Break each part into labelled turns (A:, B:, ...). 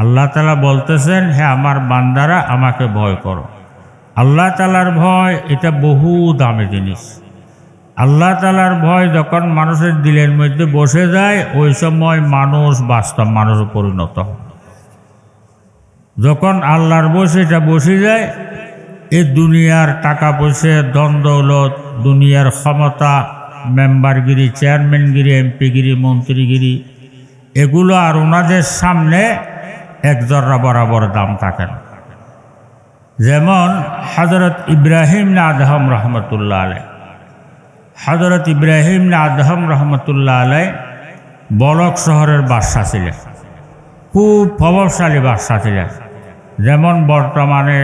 A: আল্লাহ তাআলা বলতেছেন, হে আমার বান্দারা আমাকে ভয় করো। আল্লাহ তাআলার ভয় এটা বহু দামি জিনিস। আল্লাহ তাআলার ভয় যখন মানুষের দিলের মধ্যে বসে যায়, ওই সময় মানুষ বাস্তব মানুষে পরিণত হয়। যখন আল্লাহর ভয় সেটা বসে যায়, এই দুনিয়ার টাকা পয়সা, ধন দৌলত, দুনিয়ার ক্ষমতা, মেম্বারগিরি, চেয়ারম্যানগিরি, এমপিগিরি, মন্ত্রীগিরি, এগুলো আর ওনাদের সামনে এক জর্রা বরাবর দাম থাকে না। যেমন হযরত ইব্রাহিম আদহাম রহমতুল্লাহ আলাই, হযরত ইব্রাহিম আদহাম রহমতুল্লাহ আলাই বলক শহরের বাদশা ছিলেন, খুব প্রভাবশালী বাদশা ছিলেন। যেমন বর্তমানে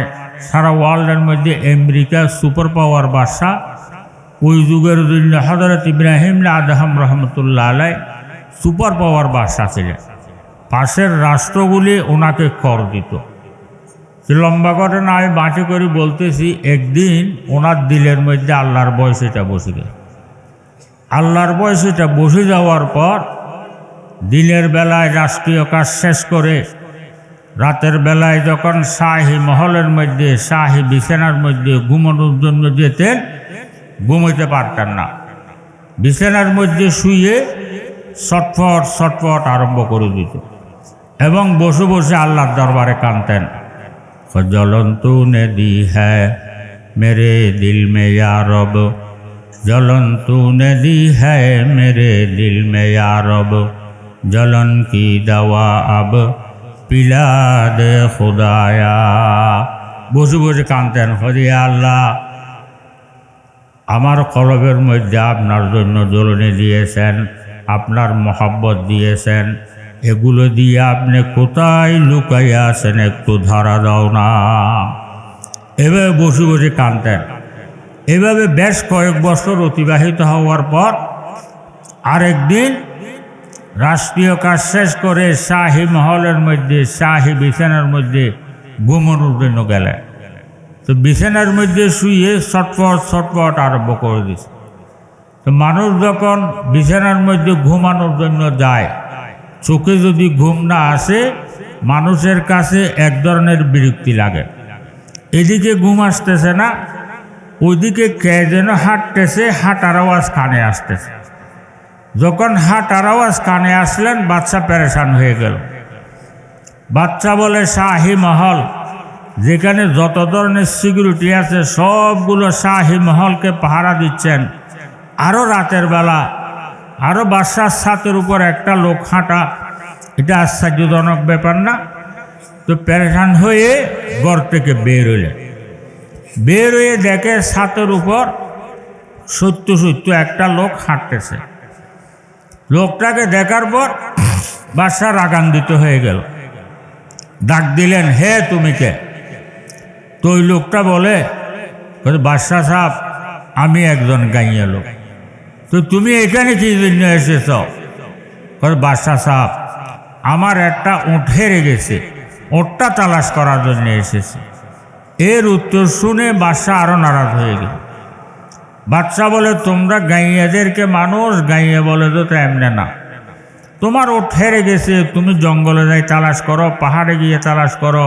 A: সারা ওয়ার্ল্ডের মধ্যে আমেরিকা সুপার পাওয়ার বাদশা, ওই যুগের জন্য হযরত ইব্রাহিম আদহাম রহমতুল্লাহ আলাই সুপার পাওয়ার বাদশা ছিলেন। পাশের রাষ্ট্রগুলি ওনাকে কর দিত। লম্বা ঘটনা আমি বাঁচে করে বলতেছি, একদিন ওনার দিলের মধ্যে আল্লাহর ভয় সেটা বসে গেল। আল্লাহর ভয় সেটা বসে যাওয়ার পর দিনের বেলায় রাষ্ট্রীয় কাজ শেষ করে রাতের বেলায় যখন শাহী মহলের মধ্যে, শাহী বিছানার মধ্যে ঘুমানোর জন্য যেতেন, ঘুমাইতে পারতেন না। বিছানার মধ্যে শুয়ে ছটফট ছটফট আরম্ভ করে দিত এবং বসে বসে আল্লাহর দরবারে কাঁদতেন। জলন তূনে দি হ্যায় মেরে দিল মে ইয়া রব, জলন তূনে দি হ্যায় মেরে দিল মে ইয়া রব, জলন কি দওয়া আব পিলা দে খুদায়া। বসে বসে কাঁদতেন, হরে আল্লাহ, আমার কলবের মধ্যে আপনার জন্য জ্বলনি দিয়েছেন, আপনার মহব্বত দিয়েছেন, এগুলো দিয়ে আপনি কোথায় লুকাইয়া আছেন, একটু ধরা দাও না। এভাবে বসে বসে কাঁদতেন। এভাবে বেশ কয়েক বছর অতিবাহিত হওয়ার পর আরেকদিন রাষ্ট্রীয় কাজ শেষ করে শাহী মহলের মধ্যে, শাহী বিছানার মধ্যে ঘুমানোর জন্য গেলেন। তো বিছানার মধ্যে শুয়ে ছটফট ছটফট আরম্ভ করে দিছে। তো মানুষ যখন বিছানার মধ্যে ঘুমানোর জন্য যায়, চোখে যদি ঘুম না আসে, মানুষের কাছে এক ধরনের বিরক্তি লাগে। এদিকে ঘুম আসতেছে না, ওইদিকে কে যেন হাঁটতেছে, হাঁটার আওয়াজ কানে আসতেছে। যখন হাঁটার আওয়াজ কানে আসলেন, বাচ্চা পেরেশান হয়ে গেল। বাচ্চা বলে, শাহী মহল, যেখানে যত ধরনের সিকিউরিটি আছে সবগুলো শাহী মহলকে পাহারা দিচ্ছেন, আরও রাতের বেলা আরও বাদশার ছাতের উপর একটা লোক হাঁটা, এটা আশ্চর্যজনক ব্যাপার না? তো পেরেশান হয়ে ঘর থেকে বের হইলেন। বের হয়ে দেখে ছাতের উপর সত্য সত্য একটা লোক হাঁটতেছে। লোকটাকে দেখার পর বাদশা রাগান্বিত হয়ে গেল। ডাক দিলেন, হে তুমি কে? তো ওই লোকটা বলে, বাদশা সাহেব, আমি একজন গাইয়া লোক। তো তুমি এখানে কি জন্য এসেছ? বাদশা সাহেব, আমার একটা উট হেরে গেছে, ওটটা তালাশ করার জন্য এসেছে। এর উত্তর শুনে বাদশা আরো নারাজ হয়ে গেল। বাদশা বলে, তোমরা গাইয়াদেরকে মানুষ, গাইয়া বলে তো এমনি না। তোমার ওট হেরে গেছে, তুমি জঙ্গলে যাই তালাশ করো, পাহাড়ে গিয়ে তালাশ করো,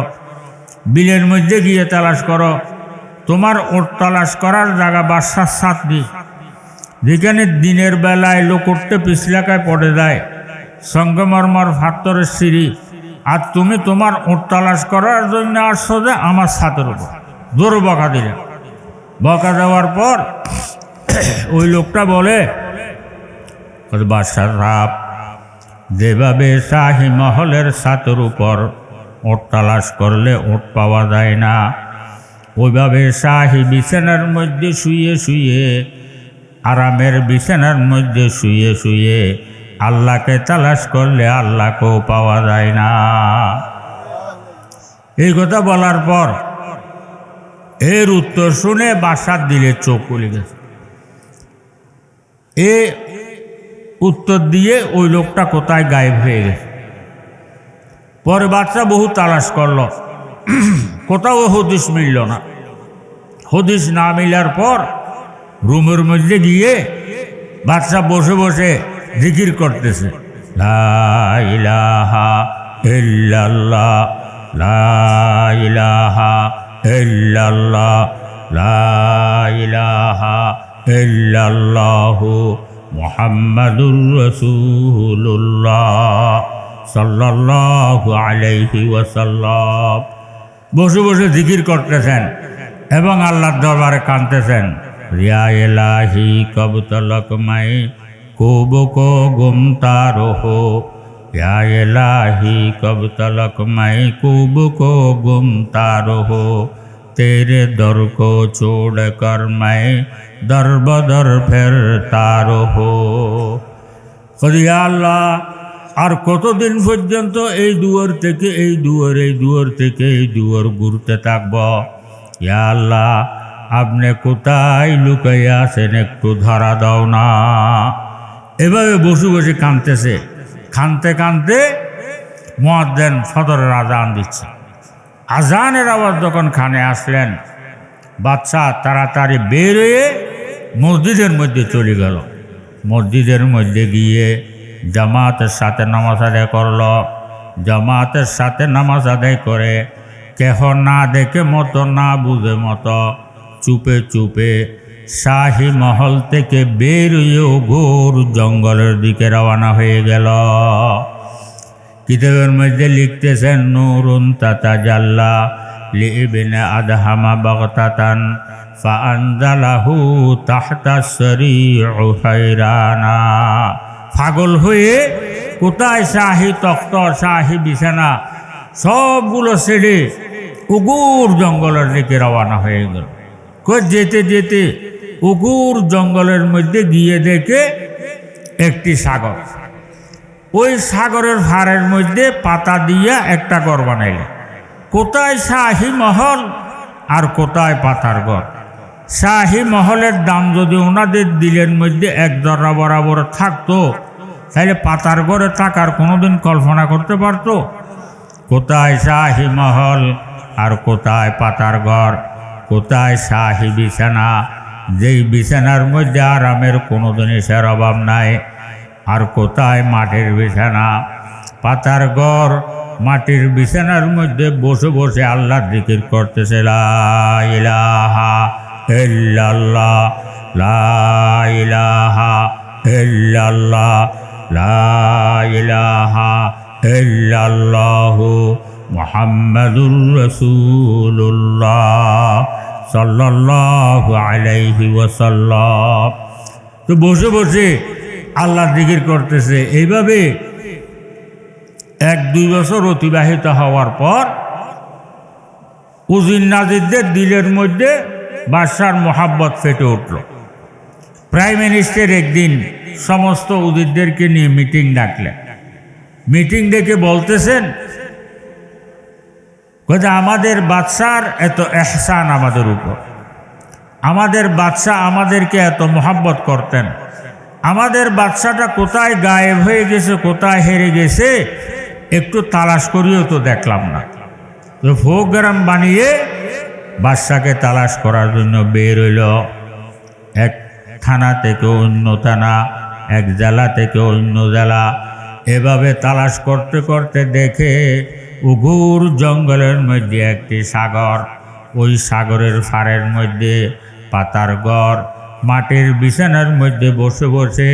A: বিলের মধ্যে গিয়ে তালাশ করো। তোমার ওট তালাশ করার জায়গা বাদশার ছাদ দি, যেখানে দিনের বেলায় লোক উঠতে পিছলাকায় পড়ে যায়, সঙ্গমরমর ফাত্তরের সিঁড়ি, আর তুমি তোমার ওট তালাশ করার জন্য আসছো যে আমার ছাদের উপর। জোর বকা দিলেন। বকা দেওয়ার পর ওই লোকটা বলে, বাদশা সাহেব, যেভাবে শাহী মহলের ছাদের উপর ওট তালাশ করলে ওট পাওয়া যায় না, ওইভাবে শাহী বিছানার মধ্যে শুয়ে শুয়ে, আরামের বিছানার মধ্যে শুয়ে শুয়ে আল্লাহকে তালাশ করলে আল্লাহকেও পাওয়া যায় না। এই কথা বলার পর এর উত্তর শুনে বাদশার দিলে চোখ খুলে গেছে। এ উত্তর দিয়ে ওই লোকটা কোথায় গায়েব হয়ে গেছে। পরে বাদশা বহু তালাশ করল, কোথাও হদিস মিলল না। হদিস না মিলার পর রুমের মধ্যে গিয়ে বাদশা বসে বসে জিকির করতেছে, লা ইলাহা ইল্লাল্লাহ লা ইলাহা ইল্লাল্লাহ লা ইলাহা ইল্লাল্লাহু মুহাম্মাদুর রাসূলুল্লাহ সাল্লাল্লাহু আলাইহি ওয়াসাল্লাম। বসে বসে জিকির করতেছেন এবং আল্লাহর দরবারে কাঁদতেছেন। ইয়া ইলাহি কব তলক মাই কুব কো গুমতা রহো, ইয়া ইলাহি কব তলক মাই কুব কো গুমতা রহো, তেরে দর কো छोड़ कर मैं दर बदर फिरता रहो। ইয়া আল্লাহ, আর কতদিন পর্যন্ত এই দুয়ার থেকে এই দুয়ার, এই দুয়ার থেকে এই দুয়ার ঘুরতে থাকব? ইয়া আল্লাহ, আপনি কোথায় লুকাইয়া আছেন একটু ধরা দাও না। এভাবে বসে বসে কাঁদতেছে। কাঁদতে কাঁদতে মুয়াজ্জিন ফজরের আজান দিচ্ছে। আজানের আওয়াজ যখন কানে আসলেন, বাদশা তাড়াতাড়ি বের হয়ে মসজিদের মধ্যে চলে গেল। মসজিদের মধ্যে গিয়ে জামাতের সাথে নামাজ আদায় করল। জামাতের সাথে নামাজ আদায় করে কেহ না দেখে মতো, না বুঝে মতো চুপে চুপে শাহী মহল থেকে বের হয়ে ঘোর জঙ্গলের দিকে রওনা হয়ে গেল। কিতাবের মধ্যে লিখতেছেন, নূরুন তাতাজাল্লা লিইবনে আদহামা বাগতাতান ফাআনজালাহু তাহতা সরিউ হায়রানা। পাগল হয়ে কোথায় শাহী তখ্ত, শাহী বিছানা সবগুলো ছেড়ে উগুর জঙ্গলের দিকে রওনা হয়ে গেল। যেতে যেতে উগুর জঙ্গলের মধ্যে গিয়ে দেখে একটি সাগর। ওই সাগরের ভারের মধ্যে পাতা দিয়া একটা ঘর বানাইল। কোথায় শাহী মহল আর কোথায় পাতার ঘর। শাহী মহলের দাম যদি ওনাদের দিলের মধ্যে এক দরা বরাবর থাকতো, তাহলে পাতার ঘরে থাকার কোনোদিন কল্পনা করতে পারতো? কোথায় শাহী মহল আর কোথায় পাতার ঘর, কোথায় শাহী বিছানা, যেই বিছানার মধ্যে আরামের কোনো জিনিসের অভাব নাই, আর কোথায় মাটির বিছানা, পাতার ঘর, মাটির বিছানার মধ্যে বসে বসে আল্লাহর জিকির করতেছে। লা ইলাহা ইল্লাল্লাহ লা ইলাহা ইল্লাল্লাহ লা ইলাহা ইল্লাল্লাহু মুহাম্মাদুর রাসূলুল্লাহ সাল্লাল্লাহু আলাইহি ওয়াসাল্লাম। তো বসে বসে আল্লাহর জিকির করতেছে। এইভাবে 1-2 বছর অতিবাহিত হওয়ার পর উজির নাজিরদের দিলের মধ্যে বাদশার মোহাব্বত ফেটে উঠল। প্রাইম মিনিস্টার একদিন সমস্ত উজিরদেরকে নিয়ে মিটিং ডাকলেন। মিটিং ডেকে বলতেছেন, আমাদের বাদশার এত এহসান আমাদের উপর, আমাদের বাদশাহ আমাদেরকে এত মোহাব্বত করতেন, আমাদের বাদশাটা কোথায় গায়েব হয়ে গেছে, কোথায় হেরে গেছে, একটু তালাশ করিও তো দেখলাম না। তো প্রোগ্রাম বানিয়ে বাদশাকে তালাশ করার জন্য বের হইল। এক থানা থেকে অন্য থানা, এক জেলা থেকে অন্য জেলা, এভাবে তালাশ করতে করতে দেখে উগুর জঙ্গলের মধ্যে একটি সাগর। ওই সাগরের ফাড়ের মধ্যে পাতার ঘর, মাটির বিছানার মধ্যে বসে বসে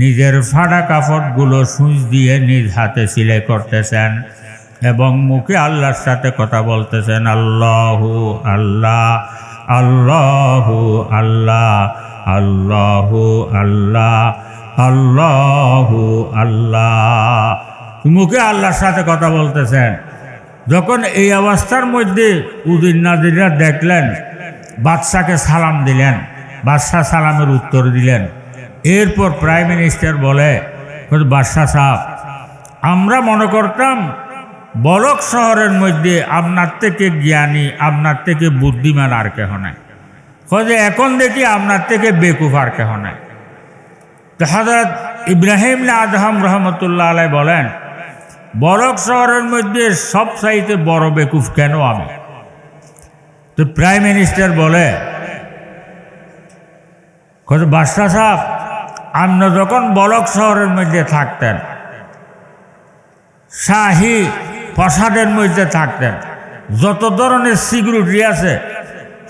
A: নিজের ফাড়া কাপড়গুলো সুঁচ দিয়ে নিজ হাতে সেলাই করতেছেন এবং মুখে আল্লাহর সাথে কথা বলতেছেন। আল্লাহু আল্লাহ, আল্লাহু আল্লাহ, আল্লাহু আল্লাহ, আল্লাহু আল্লাহ, মুখে আল্লাহর সাথে কথা বলতেছেন। যখন এই অবস্থার মধ্যে উজির নাজিররা দেখলেন, বাদশাকে সালাম দিলেন। বাদশাহ সালামের উত্তর দিলেন। এরপর প্রাইম মিনিস্টার বলে, বাদশাহ সাহেব, আমরা মনে করতাম বলক শহরের মধ্যে আপনার থেকে জ্ঞানী, আপনার থেকে বুদ্ধিমান আর কেহ নাই। এখন দেখি আপনার থেকে বেকুফ আর কেহ নাই। তো হযরত ইব্রাহিম আদহাম রহমতুল্লাহ আলাই বলেন, বলক শহরের মধ্যে সবচাইতে বড় বেকুফ কেন আমি? তো প্রাইম মিনিস্টার বলে, বাদশাহ সাহেব, আপনি যখন বলক শহরের মধ্যে থাকতেন শাহী প্রাসাদের মধ্যে থাকতেন, যত ধরনের সিকিউরিটি আছে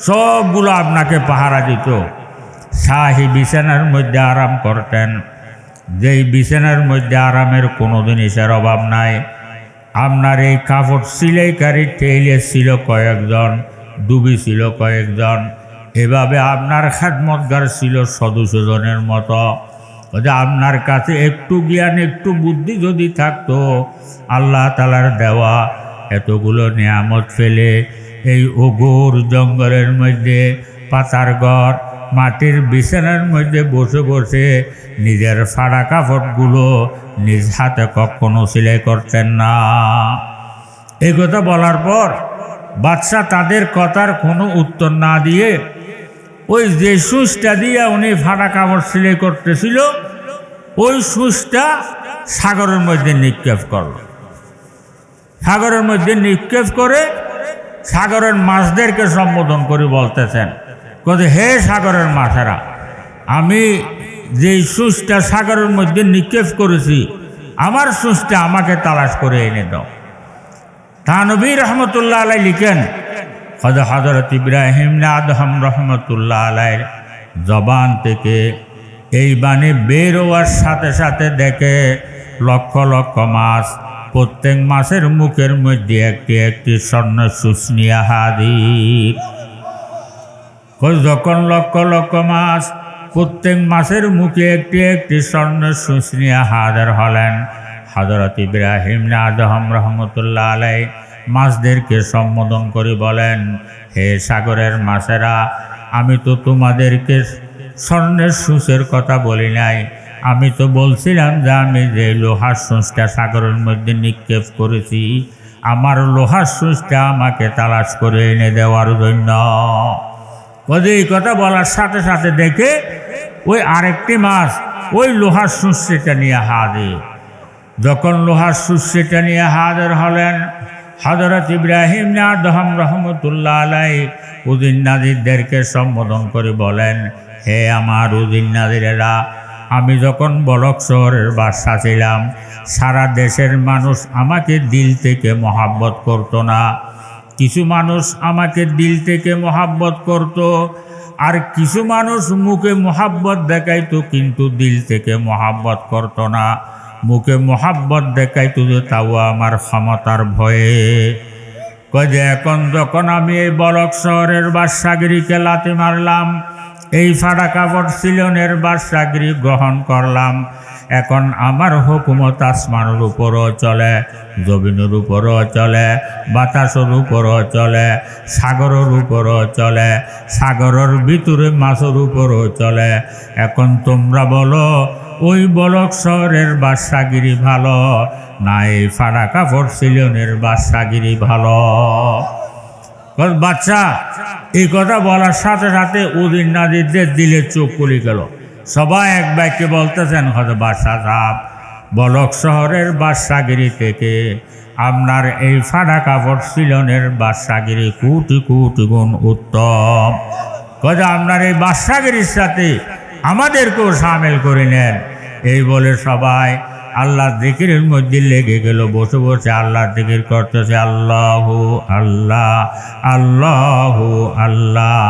A: সবগুলো আপনাকে পাহারা দিত। শাহী বিছানার মধ্যে আরাম করতেন, যেই বিছানার মধ্যে আরামের কোনো জিনিসের অভাব নাই। আপনার এই কাপড় সিলাইকারী টেইলে ছিল কয়েকজন, ডুবি ছিল কয়েকজন, এভাবে আপনার খেদমতগার ছিল 100-200 জনের মতো। যে আপনার কাছে একটু জ্ঞান একটু বুদ্ধি যদি থাকতো, আল্লাহ তাআলার দেওয়া এতগুলো নিয়ামত ফেলে এই ওগর জঙ্গলের মধ্যে পাতার ঘর মাটির বিছানার মধ্যে বসে বসে নিজের ফাড়া কাপড়গুলো নিজ হাতে কখনো সেলাই করতেন না। এই কথা বলার পর বাদশা তাদের কথার কোনো উত্তর না দিয়ে ওই যে সুচটা দিয়ে উনি ফাড়া কাপড় সেলাই করতেছিল ওই সুচটা সাগরের মধ্যে নিক্ষেপ করল। সাগরের মধ্যে নিক্ষেপ করে সাগরের মাছদেরকে সম্বোধন করে বলতেছেন, হে সাগরের মাছেরা, আমি যেই সুচটা সাগরের মধ্যে নিক্ষেপ করেছি আমার সুচটা আমাকে তালাশ করে এনে দাও। থানভী রহমতুল্লাহ আলাই লিখেন, হযরত ইব্রাহিম আদহাম রহমতুল্লাহ আলাইয়ের জবান থেকে এই বাণী বের হওয়ার সাথে সাথে দেখে লক্ষ লক্ষ মাছ, প্রত্যেক মাছের মুখের মধ্যে একটি একটি স্বর্ণ সুচ নিয়ে হাজির। যখন লক্ষ লক্ষ মাছ, প্রত্যেক মাছের মুখে একটি একটি স্বর্ণ সুচ নিয়ে হাজির হলেন, হযরত ইব্রাহিম আদহাম রহমতুল্লাহ আলাই মাছদেরকে সম্বোধন করে বলেন, হে সাগরের মাছেরা, আমি তো তোমাদেরকে স্বর্ণের সূচের কথা বলি নাই, আমি তো বলছিলাম যে আমি যে লোহার সূচটা সাগরের মধ্যে নিক্ষেপ করেছি আমার লোহার সূচটা আমাকে তালাশ করে এনে দেওয়ার জন্য। এই কথা বলার সাথে সাথে দেখে ওই আরেকটি মাছ ওই লোহার সূচটা নিয়ে হাজির। যখন লোহার সূচটা নিয়ে হাজির হলেন, হযরত ইব্রাহিম আদহাম রহমতুল্লাহ আলাই উদিন নাজিরদেরকে সম্বোধন করে বলেন, হে আমার উদিন নাজিরেরা, আমি যখন বলক শহরের বাদশা ছিলাম সারা দেশের মানুষ আমাকে দিল থেকে মহাব্বত করতো না। কিছু মানুষ আমাকে দিল থেকে মহাব্বত করত, আর কিছু মানুষ মুখে মহাব্বত দেখাইতো কিন্তু দিল থেকে মহাব্বত করতো না। মুখে মহাব্বত দেখাইতো যে তাও আমার ক্ষমতার ভয়ে। যে এখন যখন আমি এই বলক শহরের বাদশাগিরিকে লাথি মারলাম, এই ফাড়া কাপড় সিলনের বাদশাগিরি গ্রহণ করলাম, এখন আমার হুকুমত আসমানের উপরও চলে, জমিনের উপরও চলে, বাতাসের উপরও চলে, সাগরের উপরও চলে, সাগরের ভিতরে মাছের উপরও চলে। এখন তোমরা বলো ওই বলক শহরের বাদশাগিরি ভালো না এই ফাড়া কাপড় সিলনের বাদশাগিরি ভালো? বাচ্চা এই কথা বলার সাথে সাথে উদিন নাজিরদের দিলে চোখ খুলে গেল। সবাই এক বাক্যে বলতেছেন, হয়তো বাদশা সাহেব, বলক শহরের বাদশাগিরি থেকে আপনার এই ফাড়া কাপড় সিলনের বাদশাগিরি কোটি কোটি গুণ উত্তম। কথা আপনার এই বাদশাগিরির সাথে আমাদেরকেও সামিল করে নেন। এই বলে সবাই আল্লাহর জিকিরের মধ্যে লেগে গেল, বসে বসে আল্লাহর জিকির করতেছে, আল্লাহু আল্লাহ আল্লাহু আল্লাহ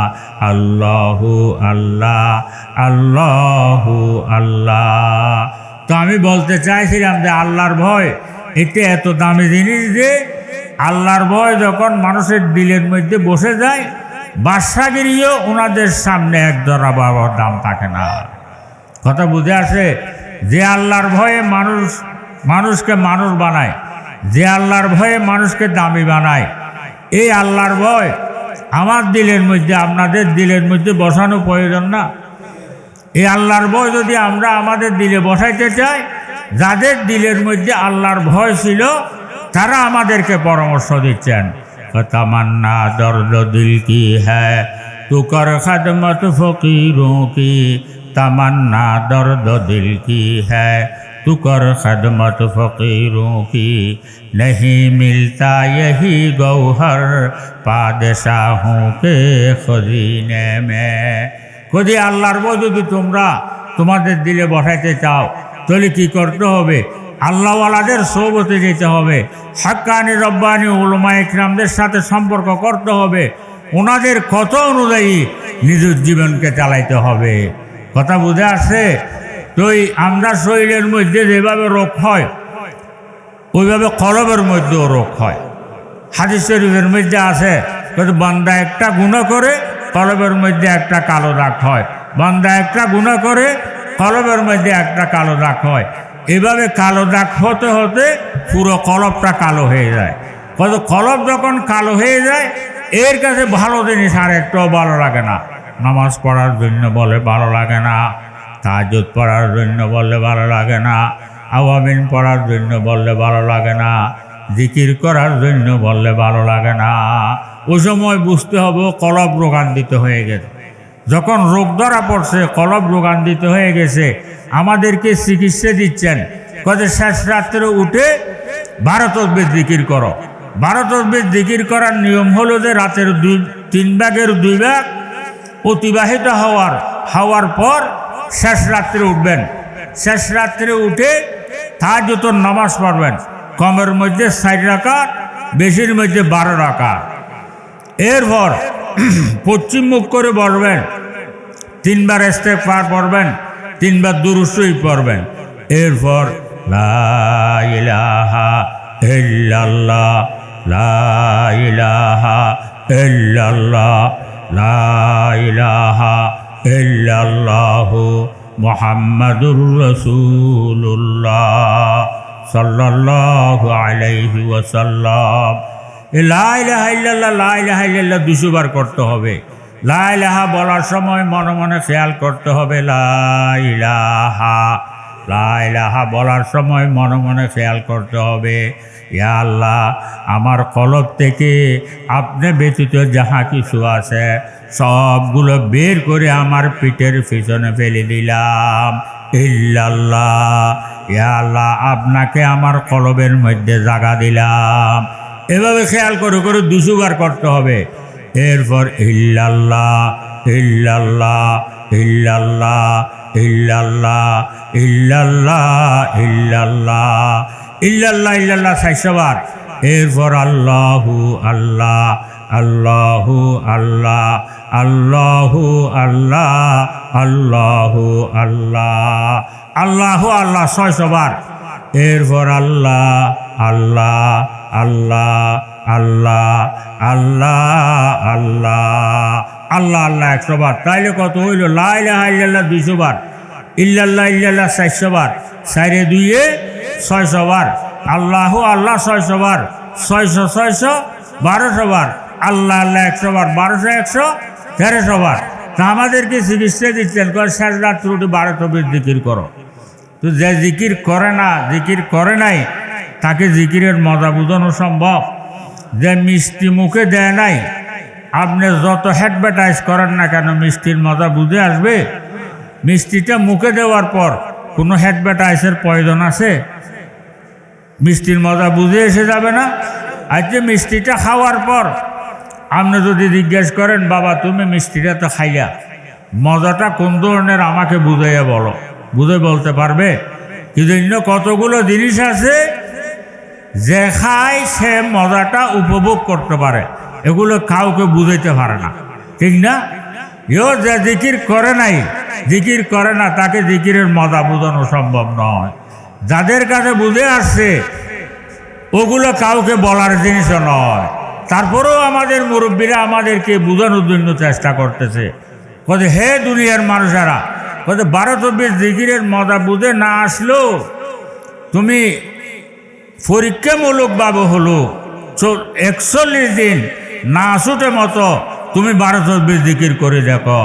A: আল্লাহু আল্লাহ আল্লাহু আল্লাহ। তো আমি বলতে চাইছিলাম যে আল্লাহর ভয় এটা এত দামি জিনিস যে আল্লাহর ভয় যখন মানুষের দিলের মধ্যে বসে যায়, বাদশাগিরিও ওনাদের সামনে এক ধরা বাবার দাম থাকে না। কথা বুঝে আসে? যে আল্লাহর ভয়ে মানুষকে মানুষ বানায়, যে আল্লাহর ভয়ে মানুষকে দামি বানায়, এই আল্লাহর ভয় আমার দিলের মধ্যে আপনাদের দিলের মধ্যে বসানো প্রয়োজন না? এই আল্লাহর ভয় যদি আমরা আমাদের দিলে বসাইতে চাই, যাদের দিলের মধ্যে আল্লাহর ভয় ছিল তারা আমাদেরকে পরামর্শ দিচ্ছেন, তামান্না দর্দ দিল কি হ্যায় তু কর খাদমত ফকিরোं की, तमन्ना दर्द दिल की है तू कर खदमत फ़कीरों की, नहीं मिलता यही गौहर बादशाहों के खजीने में। যদি আল্লাহর ভয় যদি তোমরা তোমাদের দিলে বসাইতে চাও তাহলে কি করতে হবে? আল্লাহওয়ালাদের সোহবতে যেতে হবে, হাক্কানি রব্বানি উলামা ইকরামদের সাথে সম্পর্ক করতে হবে, ওনাদের কথা অনুযায়ী নিজের জীবনকে চালাইতে হবে। কথা বুঝে আসছে? তো আমরা শরীরের মধ্যে যেভাবে রোগ হয় ওইভাবে কলবের মধ্যেও রোগ হয়। হাদিস শরীফের মধ্যে আছে, বান্দা একটা গুনাহ করে কলবের মধ্যে একটা কালো দাগ হয়, বান্দা একটা গুনাহ করে কলবের মধ্যে একটা কালো দাগ হয়। এভাবে কালো দাগ হতে হতে পুরো কলবটা কালো হয়ে যায়। কলব যখন কালো হয়ে যায় এর কাছে ভালো জিনিস আর একটাও ভালো লাগে না। নামাজ পড়ার জন্য বলে ভালো লাগে না, তাহাজ্জুদ পড়ার জন্য বললে ভালো লাগে না, আওয়ামিন পড়ার জন্য বললে ভালো লাগে না, জিকির করার জন্য বললে ভালো লাগে না। ওই সময় বুঝতে হবে কলব রোগান্বিত হয়ে গেছে। যখন রোগ ধরা পড়ছে, কলব রোগান্বিত হয়ে গেছে, আমাদেরকে চিকিৎসা দিচ্ছেন, কত শেষ রাত্রে উঠে 12 তাসবিহ জিকির করো। 12 তাসবিহ জিকির করার নিয়ম হলো যে রাতের 3 ভাগের 2 ভাগ অতিবাহিত হওয়ার পর শেষ রাত্রে উঠবেন। শেষ রাত্রে উঠে তাহাজ্জুদের নামাজ পড়বেন, কমের মধ্যে 4 রাকাত, বেশির মধ্যে 12 রাকাত। এরপর পশ্চিম মুখ করে বসবেন, 3 বার ইস্তেগফার পড়বেন, 3 বার দুরূদ শরীফ পড়বেন। এরপর লা ইলাহা ইল্লাল্লাহ, লা ইলাহা ইল্লাল্লাহ, লা ইলাহা ইল্লাল্লাহু মুহাম্মাদুর রাসূলুল্লাহ সাল্লাল্লাহু আলাইহি ওয়াসাল্লাম। লা ইলাহা ইল্লাল্লাহ, লা ইলাহা ইল্লাল্লাহ 200 বার করতে হবে। লা ইলাহা বলার সময় মনে মনে খেয়াল করতে হবে লা ইলাহা। লা ইলাহা বলার সময় মনে মনে খেয়াল করতে হবে, ইয়া আল্লাহ, আমার কলব থেকে আপনি ব্যতীত যাহা কিছু আছে সবগুলো বের করে আমার পিঠের পিছনে ফেলে দিলাম। ইল্লাল্লাহ, ইয়া আল্লাহ, আপনাকে আমার কলবের মধ্যে জায়গা দিলাম। এভাবে খেয়াল করে করে 200 বার করতে হবে। এরপর ইল্লাল্লাহ, ইল্লাল্লাহ, ইল্লাল্লাহ, ইল্লাল্লাহ, ইল্লাল্লাহ, ইল্লাল্লাহ, ইল্লাল্লাহ, ইল্লাল্লাহ 400 বার। এরপর আল্লাহু আল্লাহ, আল্লাহু আল্লাহ, আল্লাহু আল্লাহ, আল্লাহু আল্লাহ, আল্লাহু আল্লাহ 600 বার। এরপর আল্লাহ আল্লাহ, আল্লাহ আল্লাহ, আল্লাহ আল্লাহ, আল্লাহ আল্লাহ 100 বার। তাইলে কত হইল? লা ইলাহা ইল্লাল্লাহ 200 বার, ইল্লাল্লাহ ইল্লাল্লাহ 400 বার, 4 এ 2 এ 600 বার, আল্লাহু আল্লাহ 600 বার, 600 600 1200 বার, আল্লাহ আল্লাহ 100 বার, 1200 100 1300 বার। তা আমাদেরকে চিকিৎসা দিচ্ছেন, শেষ রাত্রে উঠে 12 তাসবিহ জিকির করো। তো যে জিকির করে না, জিকির করে নাই, তাকে জিকিরের মজা বোঝানো সম্ভব? যে মিষ্টি মুখে দেয় নাই, আপনি যত অ্যাডভার্টাইজ করেন না কেন, মিষ্টির মজা বুঝে আসবে? মিষ্টিটা মুখে দেওয়ার পর কোনো অ্যাডভার্টাইজের প্রয়োজন আছে? মিষ্টির মজা বুঝে এসে যাবে না? আজকে মিষ্টিটা খাওয়ার পর আপনি যদি জিজ্ঞেস করেন, বাবা তুমি মিষ্টিটা তো খাইয়া, মজাটা কোন ধরনের আমাকে বুঝাইয়া বলো, বুঝে বলতে পারবে? কিন্তু কতগুলো জিনিস আছে যে খায় সে মজাটা উপভোগ করতে পারে, এগুলো কাউকে বুঝাইতে পারে না, ঠিক না? যে জিকির করে নাই, জিকির করে না, তাকে জিকিরের মজা বোঝানো সম্ভব নয়। যাদের কাছে বুঝে আসছে ওগুলো কাউকে বলার জিনিসও নয়। তারপরেও আমাদের মুরব্বীরা আমাদেরকে বোঝানোর জন্য চেষ্টা করতেছে, কত হে দুনিয়ার মানুষেরা, কত 12 তাসবিহ জিকিরের মজা বুঝে না আসলো, তুমি পরীক্ষামূলকভাবে হলো 41 দিন না ছুটে মতো তুমি 12 তাসবিহ জিকির করে দেখো।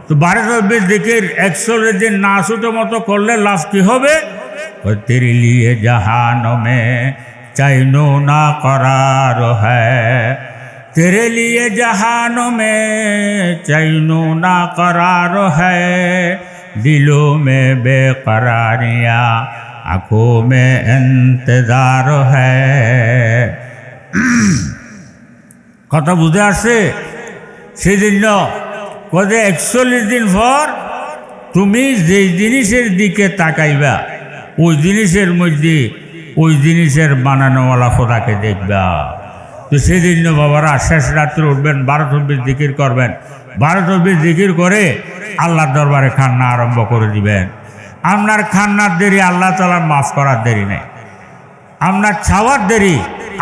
A: তো 12 তাসবিহ জিকির 41 দিন না ছুটে মতো করলে লাভ কি হবে? তেরে লিয়ে জাহানো মে চাইনো না करार है, तेरे लिए जहानों में चैनो ना करार है, दिलों में बेकरारियाँ आँखों में इंतजार है। কথা বুঝে আসছে? সেজন্য কদে 41 দিন পর তুমি যেই জিনিসের দিকে তাকাইবা ওই জিনিসের মধ্যে ওই জিনিসের বানানোওয়ালা খোদাকে দেখবা। তো সেদিন বাবারা শেষ রাত্রে উঠবেন, 12 তসবিহ জিকির করবেন, 12 তসবিহ জিকির করে আল্লাহর দরবারে কান্না আরম্ভ করে দিবেন। আপনার কান্নার দেরি আল্লাহ তাআলার মাফ করার দেরি নেই, আপনার চাওয়ার দেরি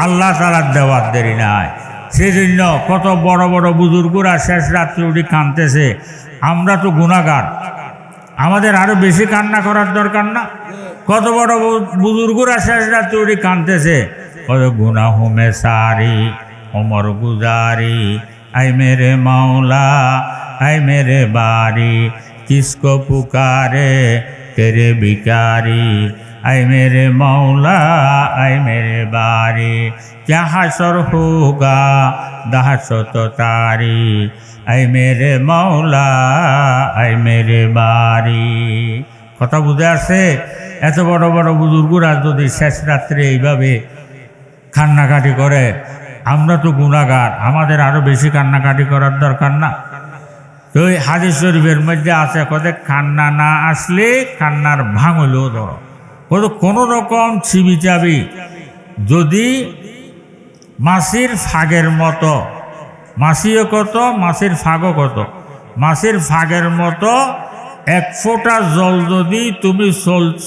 A: আল্লাহ তাআলার দেওয়ার দেরি নাই। সেজন্য কত বড় বড় বুজুর্গরা শেষ রাত্রে উঠে কাঁদতেছে। আমরা তো গুনাহগার, আমাদের আরো বেশি কান্না করার দরকার না? কত বড় বুজুর্গরা শেষ রাত্রে উঠে কাঁদতেছে, কত গুনাহ মে সারি ওমর গুজারি, আই মেরে মাওলা আই মেরে বারি, কিসকো পুকারে তেরে ভিখারি, আই মেরে মৌলা আই মেরে বারি, क्या हशर होगा दहशत तारी, আই মেরে মৌলা আই মেরে বারি। কথা বুঝে আসছে? এত বড় বড় বুজুর্গরা যদি শেষ রাত্রে এইভাবে কান্নাকাটি করে, আমরা তো গুনাহগার, আমাদের আরো বেশি কান্নাকাটি করার দরকার না? তো এই হাদিস শরীফের মধ্যে আছে, কত কান্না না আসলে কান্নার ভাঙ হলেও ধরো, কত কোনো রকম ছিবি চাবি যদি মাছির ফাগের মতো, মাছিও কত মাছির ফাগও কত, মাছির ফাগের মতো এক ফোঁটা জল যদি তুমি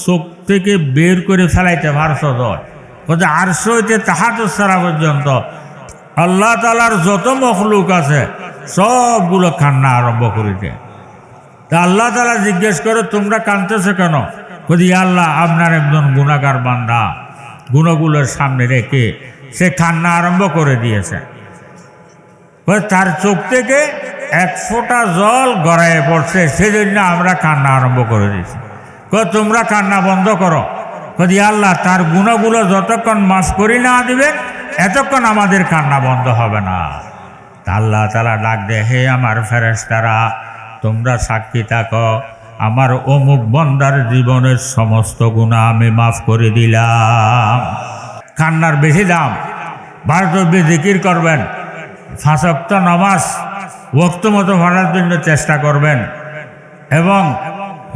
A: চোখ থেকে বের করে ফেলাইতে পারছো, কত আরশ হইতে তাহাজ্জুদ সারা পর্যন্ত আল্লাহ তাআলার যত মখলুক আছে সবগুলো কান্না আরম্ভ করেছে। তা আল্লাহ তাআলা জিজ্ঞেস করে, তোমরা কাঁদতেছো কেন? কদি আল্লাহ আপনার একজন গুনাহগার বান্দা, গুণগুলোর সামনে রেখে সে কান্না আরম্ভ করে দিয়েছে। তার চোখ থেকে এক ফোঁটা জল গড়াইয়ে পড়ছে, সেজন্য আমরা কান্না আরম্ভ করে দিয়েছি। তোমরা কান্না বন্ধ করো। কদি আল্লাহ তার গুণগুলো যতক্ষণ মাফ করি না দিবেন এতক্ষণ আমাদের কান্না বন্ধ হবে না। আল্লাহ তাআলা ডাক দেয়, হে আমার ফেরেশতারা, তোমরা সাক্ষী থাকো, আমার অমুক বান্দার জীবনের সমস্ত গুনাহ আমি মাফ করে দিলাম। কান্নার বেশি দাম। 12 তসবিহ জিকির করবেন, 5 ওয়াক্ত নামাজ ওয়াক্ত মতো পড়ার জন্য চেষ্টা করবেন, এবং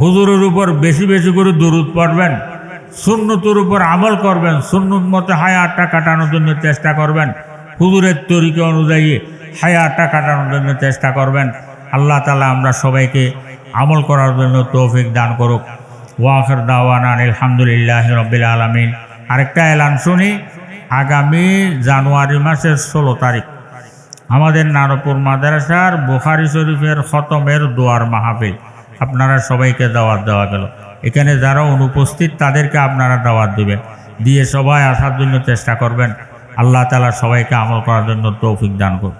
A: হুজুরের উপর বেশি বেশি করে দরুদ পড়বেন, সুন্নতের উপর আমল করবেন, সুন্নত মতো হায়াতটা কাটানোর জন্য চেষ্টা করবেন, হুজুরের তরিকা অনুযায়ী হায়াতটা কাটানোর জন্য চেষ্টা করবেন। আল্লাহ তাআলা আমরা সবাইকে আমল করার জন্য তৌফিক দান করুক। ওয়া আখির দাওয়ানা আলহামদুলিল্লাহি রাব্বিল আলামিন। আরেকটা এলান শুনি, আগামী জানুয়ারি মাসের 16 তারিখ আমাদের নারপুর মাদ্রাসার বুখারী শরীফের খতমের দোয়ার মাহফিল, আপনারা সবাইকে দাওয়াত দেওয়া গেল। এখানে যারা অনুপস্থিত তাদেরকে আপনারা দাওয়াত দিবেন, দিয়ে সবাই আসার জন্য চেষ্টা করবেন। আল্লাহ তাআলা সবাইকে আমল করার জন্য তৌফিক দান করুন।